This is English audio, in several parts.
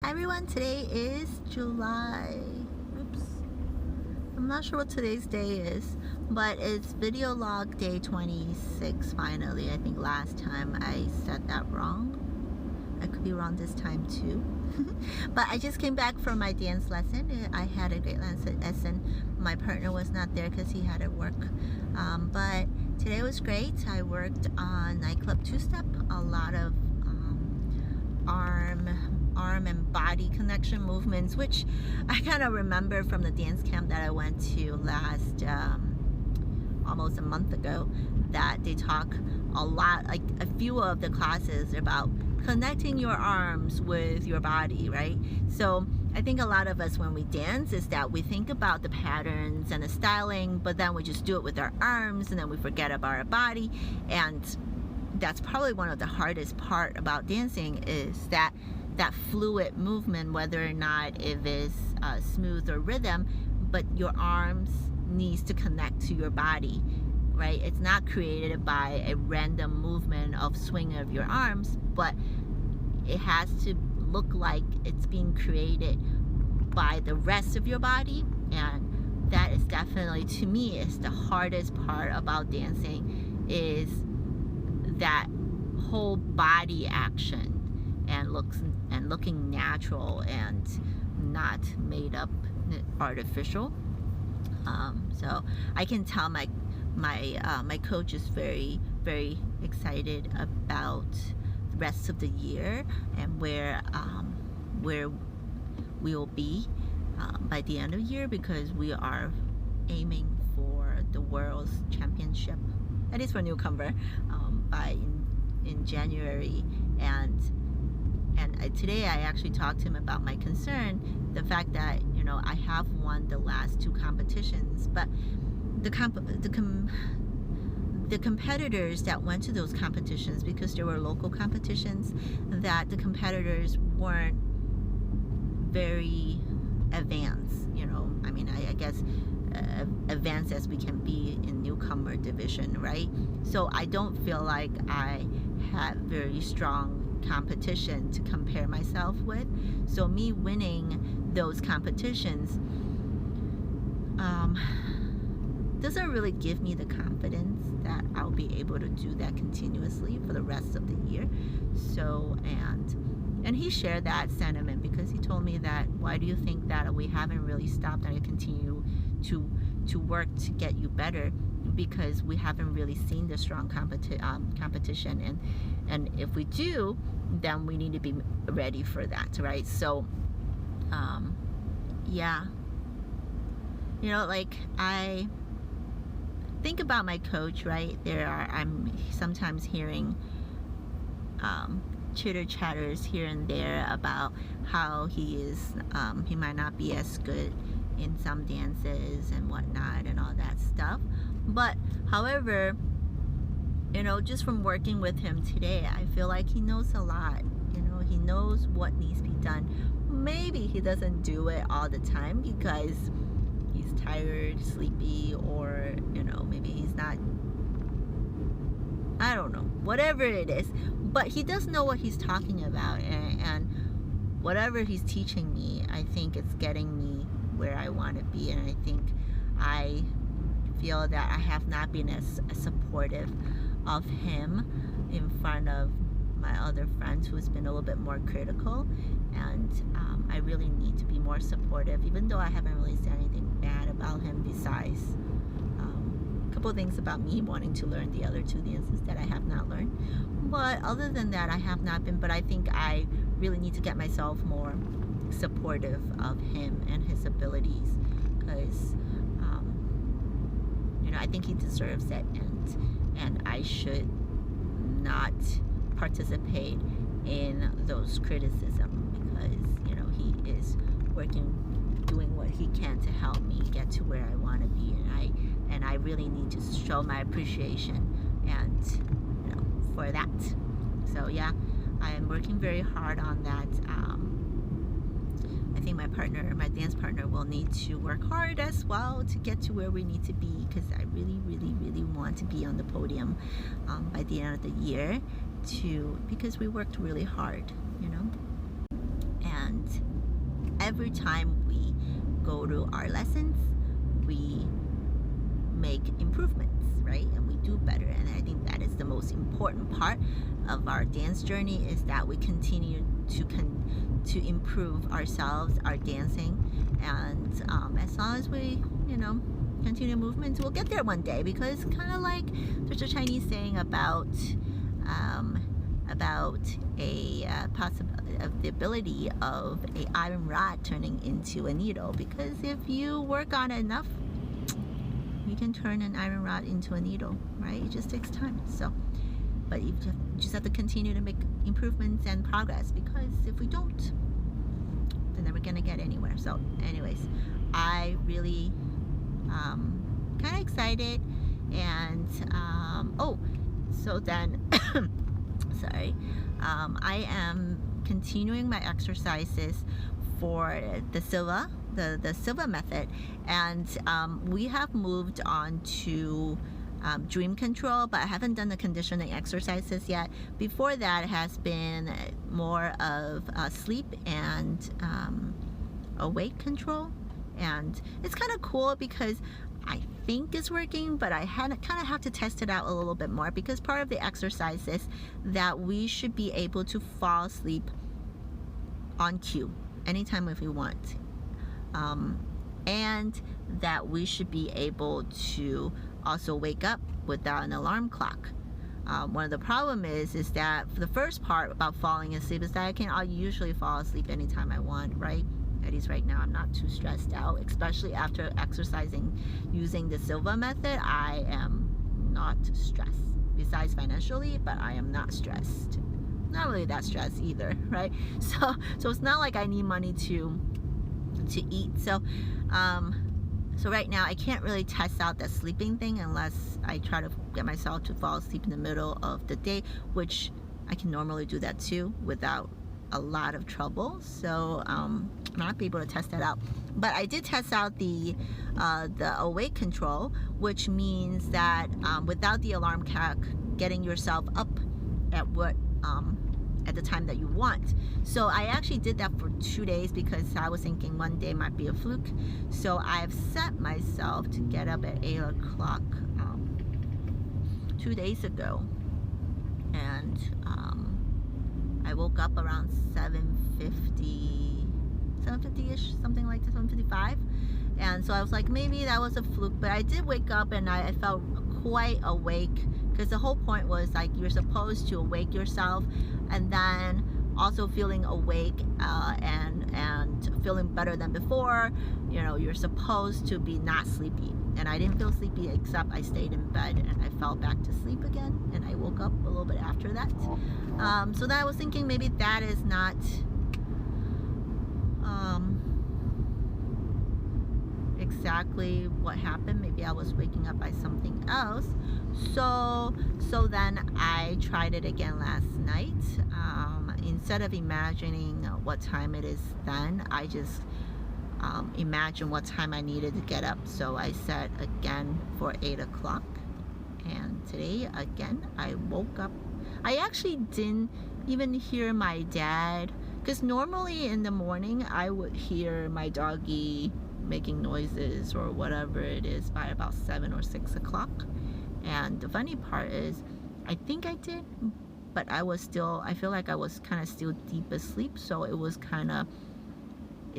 Hi everyone, today is July, I'm not sure what today's day is, but it's video log day 26 finally. I think last time I said that wrong. I could be wrong this time too. But I just came back from my dance lesson. I had a great lesson. My partner was not there because he had to work. But today was great. I worked on nightclub two-step, a lot of arm and body connection movements, which I kind of remember from the dance camp that I went to last almost a month ago, that they talk a lot, like a few of the classes, about connecting your arms with your body, right? So I think a lot of us, when we dance, is that we think about the patterns and the styling, but then we just do it with our arms and then we forget about our body. And that's probably one of the hardest part about dancing, is that fluid movement, whether or not it is smooth or rhythm, but your arms needs to connect to your body, right? It's not created by a random movement of swing of your arms, but it has to look like it's being created by the rest of your body. And that is definitely, to me, is the hardest part about dancing, is that whole body action and looking natural and not made up, artificial. So I can tell my coach is very excited about the rest of the year and where we'll be by the end of the year, because we are aiming for the world's championship, at least for newcomer, in January. And today I actually talked to him about my concern, the fact that, you know, I have won the last two competitions, but the competitors that went to those competitions, because there were local competitions, that the competitors weren't very advanced, you know. I mean, I guess advanced as we can be in newcomer division, right? So I don't feel like I had very strong competition to compare myself with. So me winning those competitions doesn't really give me the confidence that I'll be able to do that continuously for the rest of the year. So and he shared that sentiment, because he told me that, why do you think that we haven't really stopped and I continue to work to get you better? Because we haven't really seen the strong competition, and if we do, then we need to be ready for that, right? So yeah, you know, like, I think about my coach, right? I'm sometimes hearing chitter chatters here and there about how he might not be as good in some dances and whatnot and all that stuff. But however, you know, just from working with him today, I feel like he knows a lot. You know, he knows what needs to be done. Maybe he doesn't do it all the time because he's tired, sleepy, or, you know, maybe he's not, I don't know, whatever it is. But he does know what he's talking about, and whatever he's teaching me, I think it's getting me where I want to be. And I think I feel that I have not been as supportive of him in front of my other friends, who's been a little bit more critical. And I really need to be more supportive, even though I haven't really said anything bad about him, besides a couple of things about me wanting to learn the other two dances that I have not learned. But other than that, I have not been. But I think I really need to get myself more supportive of him and his abilities, because you know, I think he deserves it, and I should not participate in those criticism, because, you know, he is doing what he can to help me get to where I want to be, and I really need to show my appreciation, and, you know, for that. So yeah, I am working very hard on that. I think my dance partner will need to work hard as well to get to where we need to be, because I really want to be on the podium by the end of the year, because we worked really hard, you know. And And every time we go to our lessons, we make improvements, right? And we do better. And I think that is the most important part of our dance journey, is that we continue to improve ourselves, our dancing. And as long as we, continue movements, we'll get there one day. Because kind of like there's a Chinese saying about the ability of a iron rod turning into a needle. Because if you work on it enough, you can turn an iron rod into a needle, right? It just takes time. So, but you just have to continue to make improvements and progress, because if we don't, then never gonna get anywhere. So anyways, I really kind of excited. And so then sorry, I am continuing my exercises for the Sliva, the Sliva method. And we have moved on to dream control, but I haven't done the conditioning exercises yet. Before that has been more of sleep and awake control. And it's kind of cool because I think it's working, but I kind of have to test it out a little bit more, because part of the exercise is that we should be able to fall asleep on cue anytime if we want, and that we should be able to also wake up without an alarm clock. One of the problem is that for the first part about falling asleep is that I'll usually fall asleep anytime I want, right? At least right now, I'm not too stressed out, especially after exercising using the Sliva method. I am not stressed, besides financially, but I am not stressed. Not really that stressed either, right? So it's not like I need money to eat. So right now I can't really test out that sleeping thing unless I try to get myself to fall asleep in the middle of the day, which I can normally do that too without a lot of trouble. So I'm not able to test that out. But I did test out the awake control, which means that without the alarm clock, getting yourself up at the time that you want. So I actually did that for 2 days, because I was thinking one day might be a fluke. So I've set myself to get up at 8 o'clock 2 days ago. And I woke up around 7:50-ish, something like that, 7:55. And so I was like, maybe that was a fluke, but I did wake up and I felt quite awake, because the whole point was like you're supposed to awake yourself and then also feeling awake and feeling better than before. You're supposed to be not sleepy, and I didn't feel sleepy, except I stayed in bed and I fell back to sleep again, and I woke up a little bit after that. So then I was thinking maybe that is not exactly what happened. Maybe I was waking up by something else. So then I tried it again last night. Instead of imagining what time it is then, I just imagine what time I needed to get up. So I set again for 8 o'clock. And today again I woke up. I actually didn't even hear my dad, because normally in the morning I would hear my doggy making noises or whatever it is by about 7 or 6 o'clock. And the funny part is, I think I did, but I feel like I was kind of still deep asleep. So it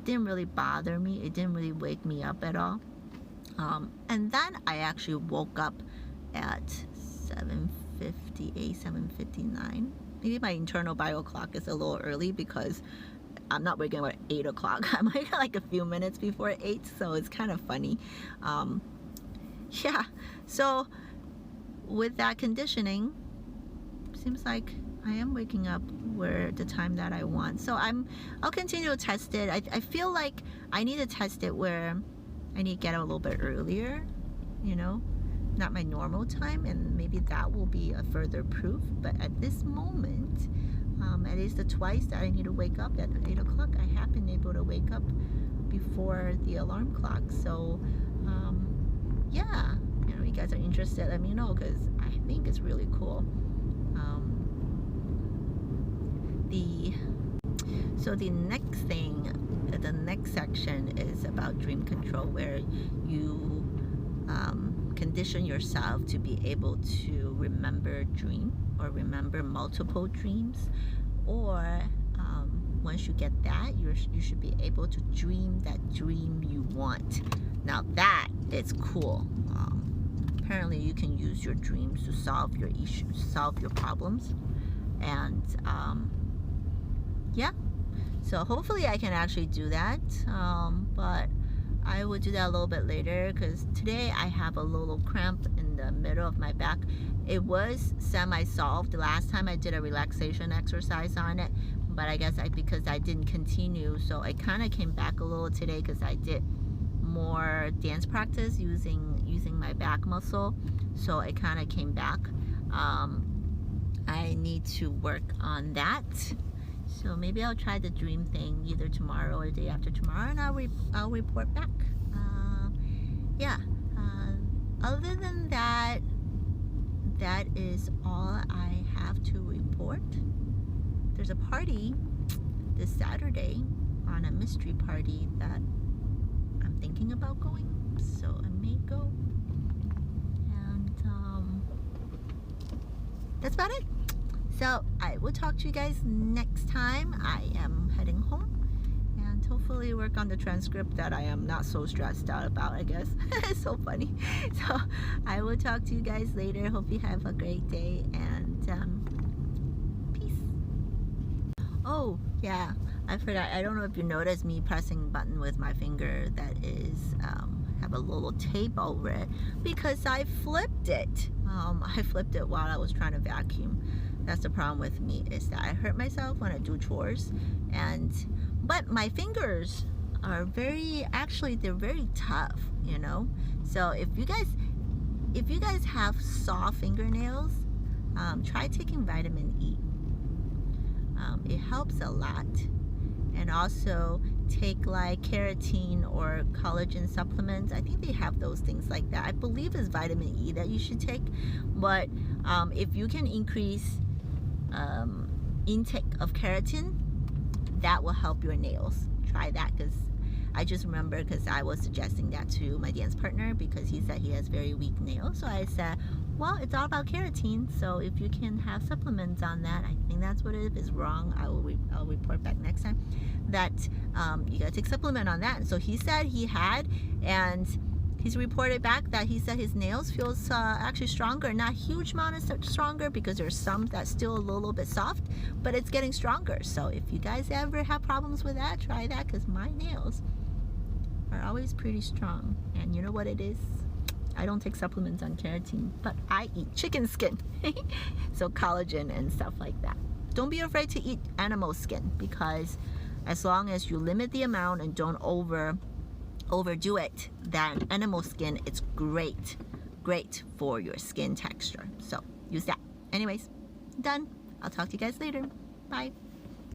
didn't really bother me. It didn't really wake me up at all. And then I actually woke up at 7:58, 7:59. Maybe my internal bio clock is a little early, because I'm not waking up at 8 o'clock. I'm like a few minutes before 8, so it's kind of funny. Yeah, so with that conditioning, seems like I am waking up where the time that I want. So I'll continue to test it. I feel like I need to test it where I need to get a little bit earlier, not my normal time, and maybe that will be a further proof. But at this moment, at least the twice that I need to wake up at 8 o'clock, I have been able to wake up before the alarm clock. So yeah, you guys are interested, let me know, because I think it's really cool. So the next thing, the next section is about dream control, where you condition yourself to be able to remember a dream or remember multiple dreams, or once you get that, you should be able to dream that dream you want. Now that is cool. Apparently you can use your dreams to solve your issues, solve your problems, and yeah, so hopefully I can actually do that, but I will do that a little bit later, because today I have a little cramp in the middle of my back. It was semi-solved the last time I did a relaxation exercise on it, but I guess because I didn't continue, so it kind of came back a little today because I did more dance practice using my back muscle, so it kind of came back. I need to work on that, so maybe I'll try the dream thing either tomorrow or the day after tomorrow, and I'll report back. Yeah, other than that, that is all I have to report. There's a party this Saturday, on a mystery party that I'm thinking about going, so I may go. And that's about it. So I will talk to you guys next time. I am heading home and hopefully work on the transcript that I am not so stressed out about, I guess. It's so funny. So I will talk to you guys later. Hope you have a great day, and peace. Oh yeah, I forgot. I don't know if you noticed me pressing a button with my finger that is have a little tape over it, because I flipped it. I flipped it while I was trying to vacuum. That's the problem with me, is that I hurt myself when I do chores, but my fingers are they're very tough, you know. So if you guys have soft fingernails, try taking vitamin E. It helps a lot. And also take like keratin or collagen supplements. I think they have those things like that. I believe it's vitamin E that you should take, but if you can increase intake of keratin, that will help your nails. Try that, because I just remember, because I was suggesting that to my dance partner, because he said he has very weak nails. So I said, well, it's all about keratin, so if you can have supplements on that, I think that's what it is. If it's wrong, I'll report back next time that you gotta take supplement on that. And so he said he had, and he's reported back that he said his nails feels actually stronger, not huge amount of stronger, because there's some that's still a little bit soft, but it's getting stronger. So if you guys ever have problems with that, try that, because my nails are always pretty strong. And you know what it is? I don't take supplements on keratin, but I eat chicken skin. So collagen and stuff like that. Don't be afraid to eat animal skin, because as long as you limit the amount and don't overdo it, then animal skin, it's great for your skin texture. So use that. Anyways, done. I'll talk to you guys later. Bye.